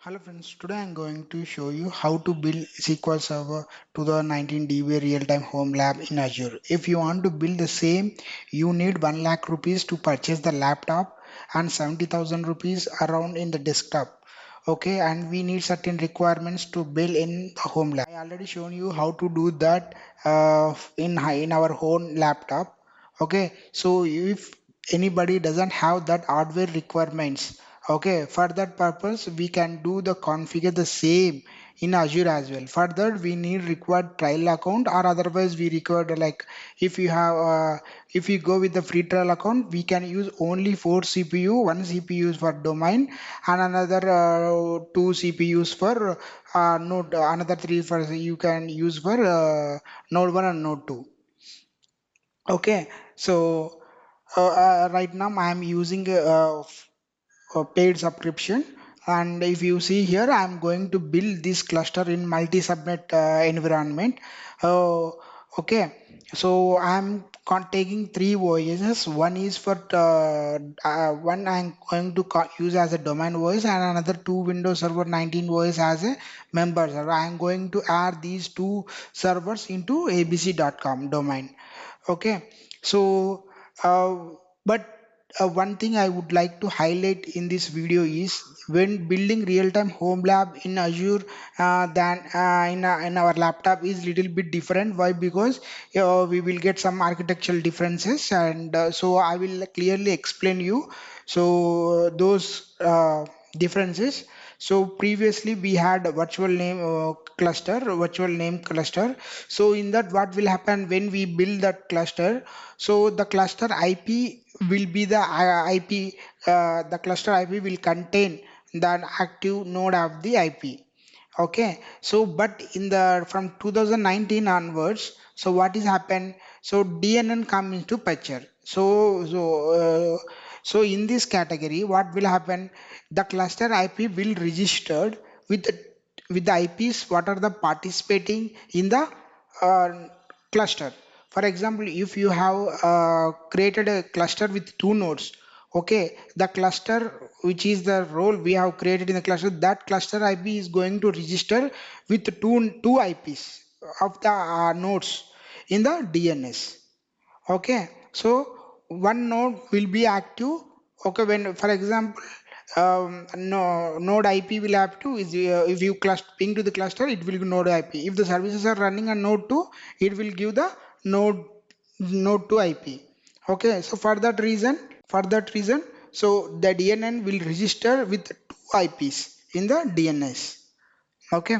Hello friends, today I'm going to show you how to build SQL Server 2019 DBA real-time home lab in Azure. If you want to build the same, you need 1 lakh rupees to purchase the laptop and 70,000 rupees around in the desktop. Okay, and we need certain requirements to build in the home lab. I already shown you how to do that in our own laptop. Okay, so if anybody doesn't have that hardware requirements, okay, for that purpose we can do the configure the same in Azure as well. For that we need required trial account, or otherwise we require like if you have if you go with the free trial account, we can use only 4 CPU, one CPU is for domain and another 2 CPUs for node, another 3 for you can use for node 1 and node 2. Okay, so right now I am using a paid subscription, and if you see here I'm going to build this cluster in multi-subnet environment. uh, okay, so I'm taking three voices. One is for one I'm going to use as a domain voice, and another two Windows Server 19 voice as a member server. I'm going to add these two servers into abc.com domain. Okay, so uh, but one thing I would like to highlight in this video is when building real-time home lab in Azure than in our laptop is little bit different. Why? Because we will get some architectural differences, and so I will clearly explain you. So those differences. So previously we had a virtual name cluster. So in that, what will happen when we build that cluster? So the cluster IP will be the IP. The cluster IP will contain the active node of the IP. Okay, so but in the from 2019 onwards, so what is happened? So DNN come into picture. So in this category, what will happen? The cluster IP will registered with with the IPs what are the participating in the cluster. For example, if you have created a cluster with two nodes, okay, the cluster which is the role we have created in the cluster, that cluster IP is going to register with two IPs of the nodes in the DNS. Okay, so one node will be active. Okay, when for example no node IP will have to is if you cluster ping to the cluster, it will give node IP. If the services are running on node 2, it will give the node node 2 IP. Okay, so for that reason, so the DNN will register with two IPs in the DNS. Okay,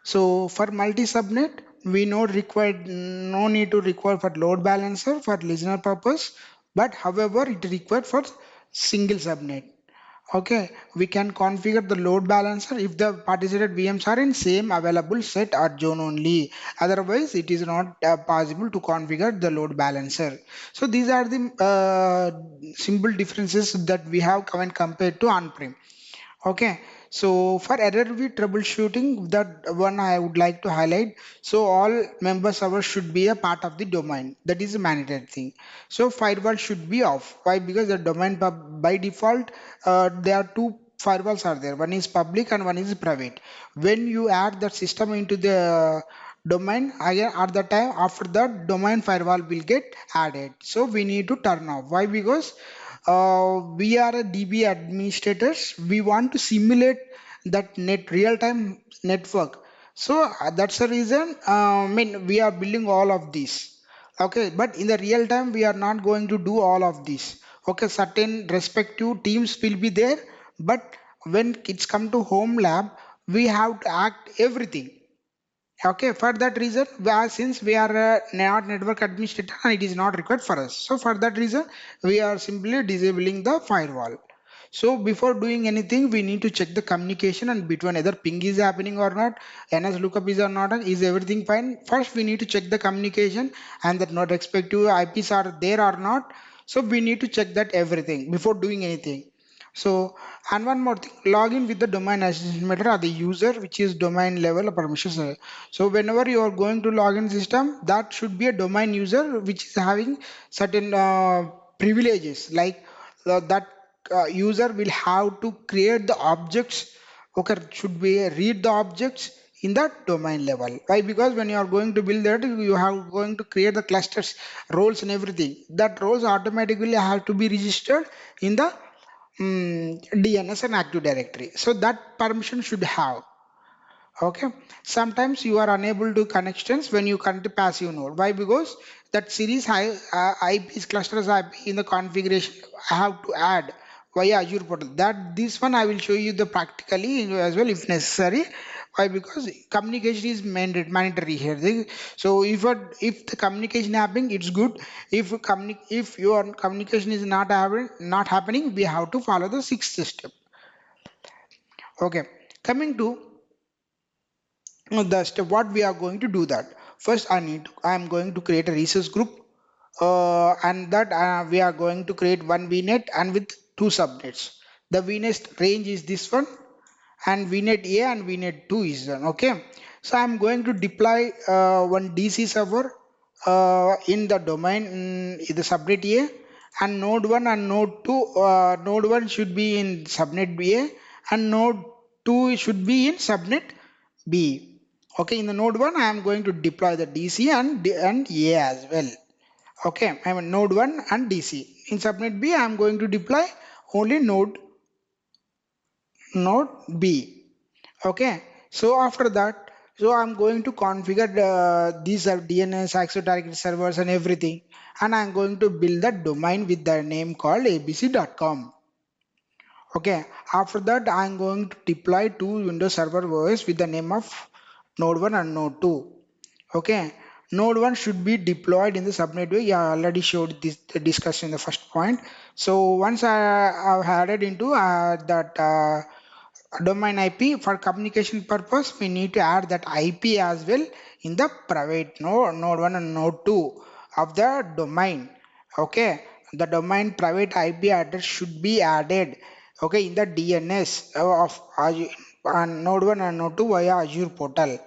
so for multi-subnet, we no need to require for load balancer for listener purpose, but however it required for single subnet. Okay, we can configure the load balancer if the participated VMs are in same available set or zone only. Otherwise, it is not possible to configure the load balancer. So these are the simple differences that we have when compared to on-prem. Okay, so for error with troubleshooting, that one I would like to highlight. So all member servers should be a part of the domain. That is a mandatory thing. So firewall should be off. Why? Because the domain by default, there are two firewalls are there. One is public and one is private. When you add that system into the domain, again at the time after that domain firewall will get added. So we need to turn off. Why? Because we are a DBA administrators. We want to simulate that real-time network. So that's the reason. I mean, we are building all of this. Okay, but in the real time, we are not going to do all of this. Okay, certain respective teams will be there, but when it's come to home lab, we have to act everything. Okay, for that reason, since we are not network administrator and it is not required for us. So for that reason, we are simply disabling the firewall. So before doing anything, we need to check the communication and between either ping is happening or not, NS lookup is or not, is everything fine. First, we need to check the communication and that not respective IPs are there or not. So we need to check that everything before doing anything. So, and one more thing, login with the domain administrator or the user, which is domain level permissions. So whenever you are going to login system, that should be a domain user which is having certain privileges, like that user will have to create the objects. Okay, should be read the objects in the domain level. Why? Because when you are going to build that, you have going to create the clusters, roles and everything. That roles automatically have to be registered in the DNS and Active Directory. So that permission should have. Okay, sometimes you are unable to connections when you connect to passive node. Why? Because that series IPs clusters IP in the configuration I have to add via Azure portal. That this one I will show you the practically as well if necessary. Why? Because communication is mandatory here. So if the communication happening, it's good. If your communication is not happening, we have to follow the sixth step. Okay, coming to the step what we are going to do. That first I am going to create a resource group, and that we are going to create one vnet and with two subnets. The vnet range is this one, and vnet a and vnet 2 is one. Okay, so I'm going to deploy one dc server in the domain in the subnet a, and node 1 and node 2, node 1 should be in subnet a and node 2 should be in subnet B. Okay, in the node 1, I am going to deploy the DC and A as well. Okay, I mean node 1 and DC. In subnet B, I am going to deploy only node B. Okay, so after that, so I'm going to configure these DNS, access target servers and everything, and I'm going to build the domain with the name called abc.com. Okay, after that I'm going to deploy two Windows Server OS with the name of node 1 and node 2. Okay, node 1 should be deployed in the subnet way. Yeah, I already showed this discussed in the first point. So once I've added into that domain IP for communication purpose, we need to add that IP as well in the private node 1 and node 2 of the domain. Okay, the domain private IP address should be added, okay, in the DNS of Azure, node 1 and node 2 via Azure portal.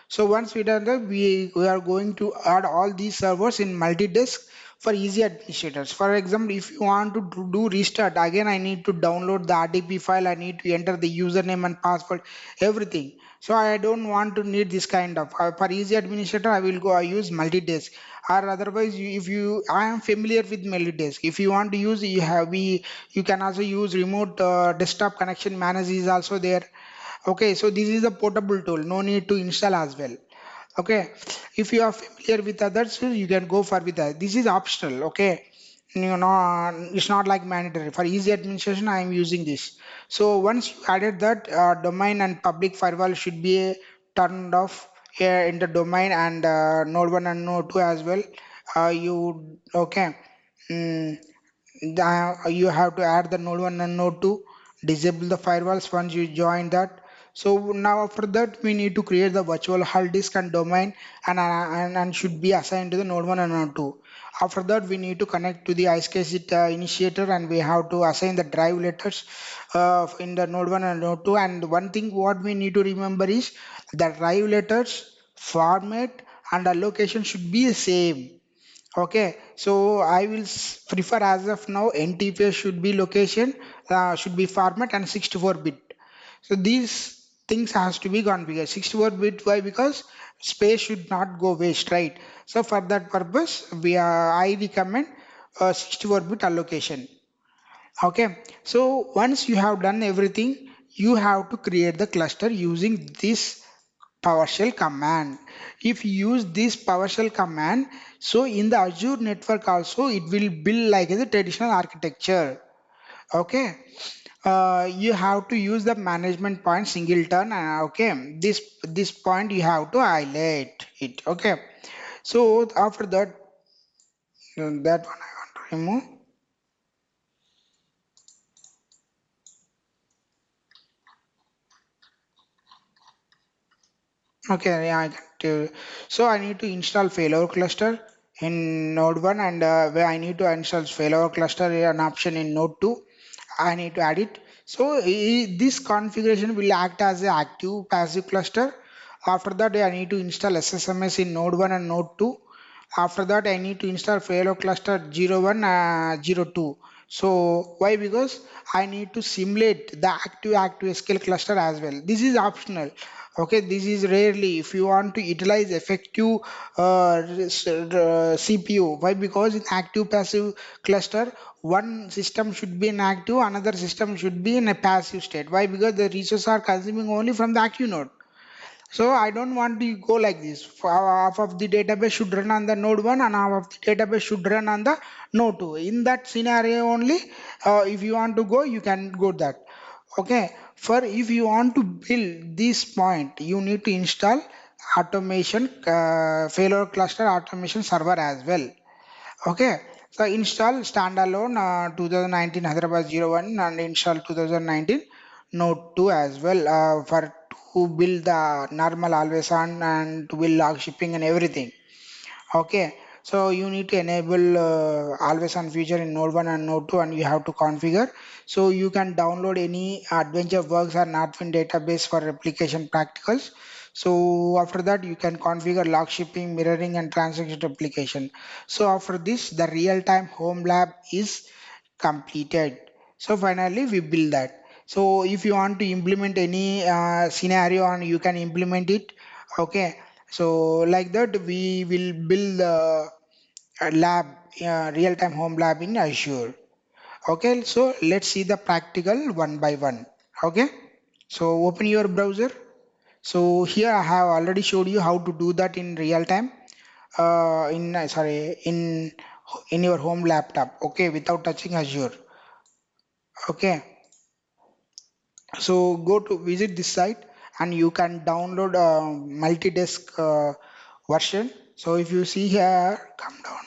So once we done that, we are going to add all these servers in multi-disk for easy administrators. For example, if you want to do restart again, I need to download the RTP file, I need to enter the username and password, everything. So I don't want to need this kind of for easy administrator. I will go I use multi-disk, or otherwise if you I am familiar with multi-disk. If you want to use, you can also use remote desktop connection manage is also there. Okay, so this is a portable tool, no need to install as well. Okay, if you are familiar with others, so you can go for with that. This is optional. Okay, you know, it's not like mandatory. For easy administration I am using this. So once you added that, domain and public firewall should be turned off here in the domain, and node 1 and node 2 as well. You okay, mm, you have to add the node 1 and node 2, disable the firewalls once you join that. So now after that we need to create the virtual hard disk and domain, and should be assigned to the node 1 and node 2. After that we need to connect to the iSCSI initiator, and we have to assign the drive letters in the node 1 and node 2. And one thing what we need to remember is the drive letters format and allocation should be the same. Okay, so I will prefer as of now NTFS should be location, should be format and 64-bit. So these things has to be configured 64-bit. Why? Because space should not go waste, right? So for that purpose, I recommend 64-bit allocation. Okay, so once you have done everything, you have to create the cluster using this PowerShell command. If you use this PowerShell command, so in the Azure network also it will build like a traditional architecture. Okay, you have to use the management point singleton. Okay, this point you have to highlight it. Okay, so after that, that one I want to remove. Okay, yeah, I can do. So I need to install failover cluster in node 1, and where I need to install failover cluster an option in node 2. I need to add it. So this configuration will act as an active passive cluster. After that I need to install SSMS in node 1 and node 2. After that I need to install failover cluster 01 02. So why? Because I need to simulate the active SQL cluster as well. This is optional. Okay, this is rarely if you want to utilize effective CPU. Why? Because in active passive cluster, one system should be in active, another system should be in a passive state. Why? Because the resources are consuming only from the active node. So I don't want to go like this. Half of the database should run on the node 1 and half of the database should run on the node 2. In that scenario only, if you want to go, you can go that. Okay. For if you want to build this point, you need to install automation failure cluster automation server as well. Okay, so install standalone 2019 Hyderabad 01 and install 2019 Node 2 as well for to build the normal always on and to build log shipping and everything. Okay, so you need to enable always on feature in node 1 and node 2 and you have to configure. So you can download any adventure works or Northwind database for replication practicals. So after that you can configure log shipping, mirroring and transaction replication. So after this the real-time home lab is completed. So finally we build that. So if you want to implement any scenario and you can implement it. Okay, so like that we will build a lab, real-time home lab in Azure. Okay, so let's see the practical one by one. Okay, so open your browser. So here I have already showed you how to do that in real time. In sorry in your home laptop. Okay, without touching Azure. Okay, so go to visit this site and you can download a multi-disk version. So if you see here, come down.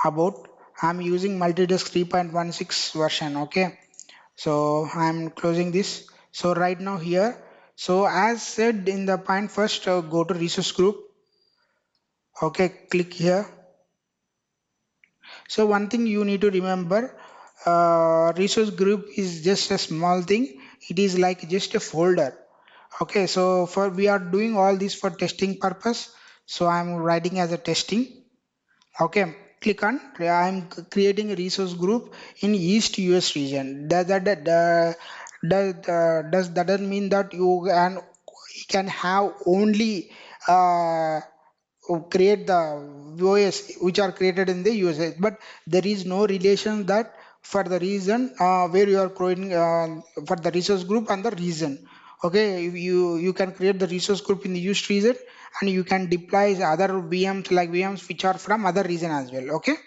About I'm using multi-disk 3.16 version. Okay, so I'm closing this. So right now here, so as said in the point, first go to resource group. Okay, click here. So one thing you need to remember, resource group is just a small thing. It is like just a folder. Okay, so for we are doing all this for testing purpose. So I'm writing as a testing. Okay, click on. I'm creating a resource group in East US region. Does that doesn't mean that you can have only create the OS which are created in the USA, but there is no relation that for the reason where you are creating for the resource group and the reason. Okay, if you can create the resource group in the used region and you can deploy other VMs like VMs which are from other region as well. Okay,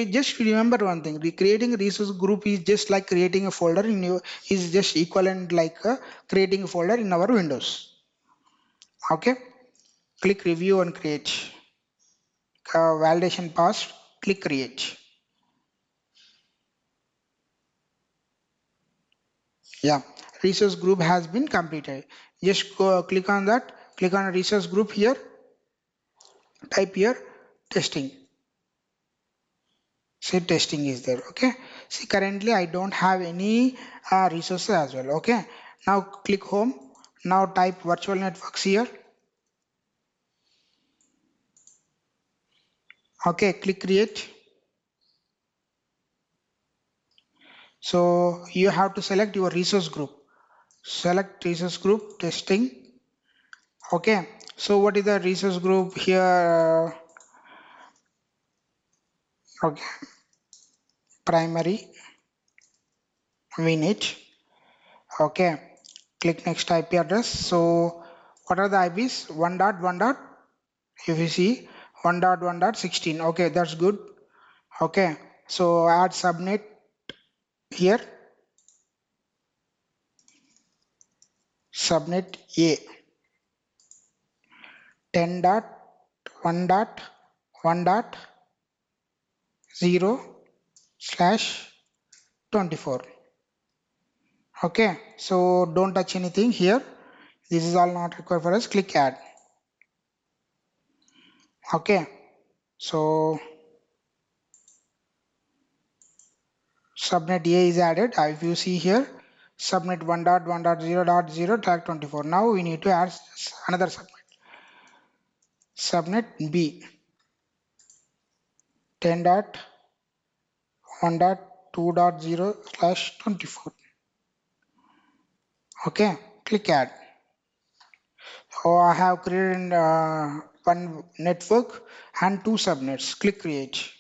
just remember one thing, creating a resource group is just like creating a folder in your is just equivalent like creating a folder in our Windows. Okay, click review and create. Validation passed, click create. Yeah, resource group has been completed. Just go click on that, click on resource group here, type here testing. Say testing is there. Okay, see currently I don't have any resources as well. Okay, now click home. Now type virtual networks here. Okay, click create. So you have to select your resource group. Select resource group testing. Okay, so what is the resource group here? Okay, primary vnet. Okay, click next IP address. So what are the IPs? 1.1. If you see 1.1.16. Okay, that's good. Okay, so add subnet here. Subnet A 10.1.1.0/24. Okay, so don't touch anything here. This is all not required for us. Click add. Okay, so subnet A is added. If you see here, subnet 1.1.0.0 track 24. Now we need to add another subnet. Subnet B 1.2.0/24. Okay, click add. So I have created one network and two subnets. Click create.